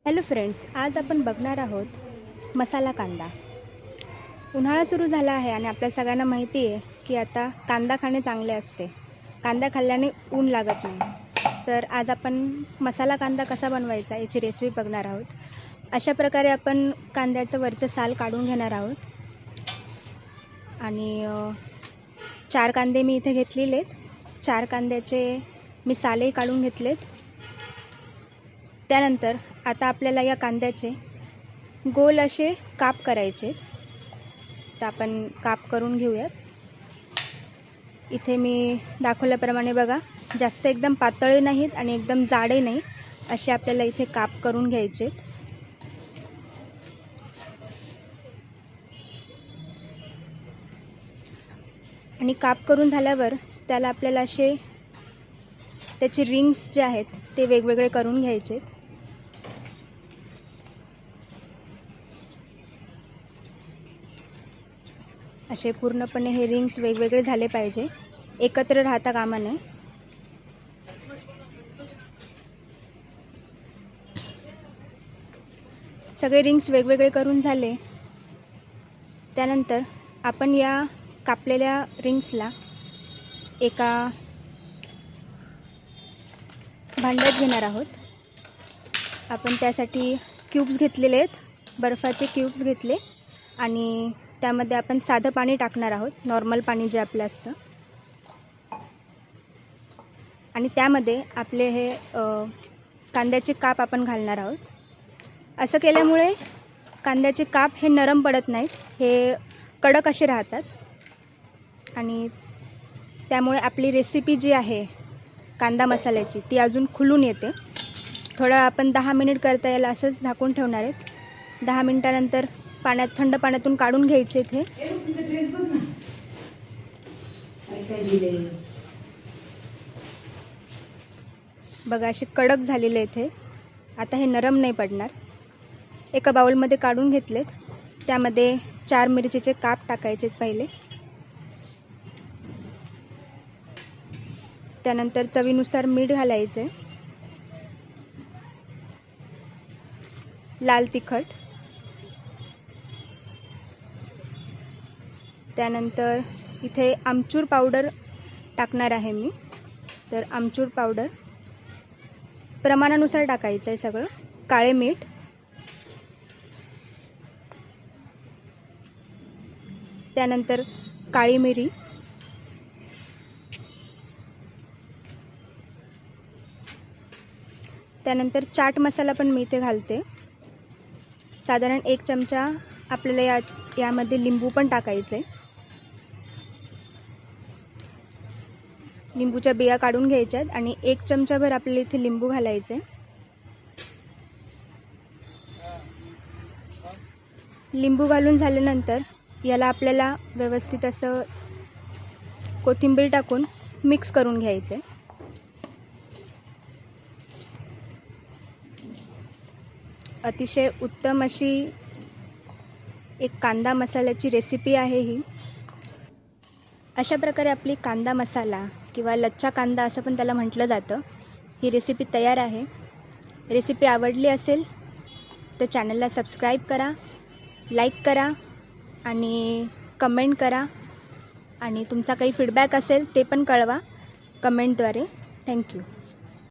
Hello friends, आज आपण बघणार आहोत मसाला कांदा. उन्हाळा सुरू झाला आहे आणि आपल्या सगळ्यांना माहिती आहे की आता कांदा खाणे चांगले असते. कांदा खाल्ल्याने ऊन लागत नाही. तर आज आपण मसाला कांदा कसा बनवायचा याची रेसिपी बघणार आहोत. अशा प्रकारे आपण कांद्याचं वरचं साल काढून घेणार आहोत. आणि 4 कांदे मी इथे घेतलेले आहेत. 4 कांद्याचे मी सालही काढून घेतलेत. त्यानंतर आता आपल्याला या कांद्याचे गोल असे काप करायचे. तर आपण काप करून घेऊयात. इथे मी दाखवल्याप्रमाणे बघा, जास्त एकदम पातळ नाहीत आणि एकदम जाडे नाही, असे आपल्याला इथे काप करून घ्यायचे. आणि काप करून झाल्यावर त्याला आपल्याला असे त्याचे रिंग्स जे आहेत ते वेगवेगळे करून घ्यायचे. असे पूर्णपणे हे रिंग्स वेगवेगळे झाले पाहिजे, एकत्र राहता कामा नये. सगळे रिंग्स वेगवेगळे करून झाले त्यानंतर आपण या कापलेल्या रिंग्सला एका भांड्यात घेणार आहोत. आपण त्यासाठी क्यूब्स घेतलेले आहेत, बर्फाचे क्यूब्स घेतले आणि त्यामध्ये आपण साधं पाणी टाकणार आहोत, नॉर्मल पाणी जे आपलं असतं. आणि त्यामध्ये आपले हे कांद्याचे काप आपण घालणार आहोत. असं केल्यामुळे कांद्याचे काप हे नरम पडत नाहीत, हे कडक असे राहतात. आणि त्यामुळे आपली रेसिपी जी आहे कांदा मसाल्याची ती अजून खुलून येते. थोडा आपण 10 मिनिट करता याला असंच झाकून ठेवणार आहेत. 10 मिनिटानंतर थंड पाण्यातून काढून घ्यायचे. इथे बघा असे कडक झालेले इथे. आता हे नरम नाही पडणार. एका बाउलमध्ये काढून घेतलेत. त्यामध्ये 4 मिरचीचे काप टाकायचे पहिले. त्यानंतर चवीनुसार मीठ घालायचे, लाल तिखट, त्यानंतर इथे आमचूर पावडर टाकणार आहे मी. तर आमचूर पावडर प्रमाणानुसार टाकायचं आहे सगळं. काळे मीठ, त्यानंतर काळी मिरी, त्यानंतर चाट मसाला पण मी इथे घालते. साधारण 1 चमचा आपल्याला यामध्ये लिंबू पण टाकायचं आहे. लिंबूच्या बिया काढून घ्यायच्यात आणि 1 चमचाभर आपल्याला इथे लिंबू घालायचे. लिंबू घालून झाल्यानंतर याला आपल्याला व्यवस्थित असं कोथिंबीर टाकून मिक्स करून घ्यायचे. अतिशय उत्तम अशी एक कांदा मसाल्याची रेसिपी आहे ही. अशा प्रकारे आपली कांदा मसाला किंवा लच्छा कांदा असं पण त्याला म्हटलं जातं, ही रेसिपी तयार आहे. रेसिपी आवडली असेल तर चॅनलला सबस्क्राईब करा, लाईक करा आणि कमेंट करा. आणि तुमचा काही फीडबॅक असेल ते पण कळवा कमेंटद्वारे. थँक्यू.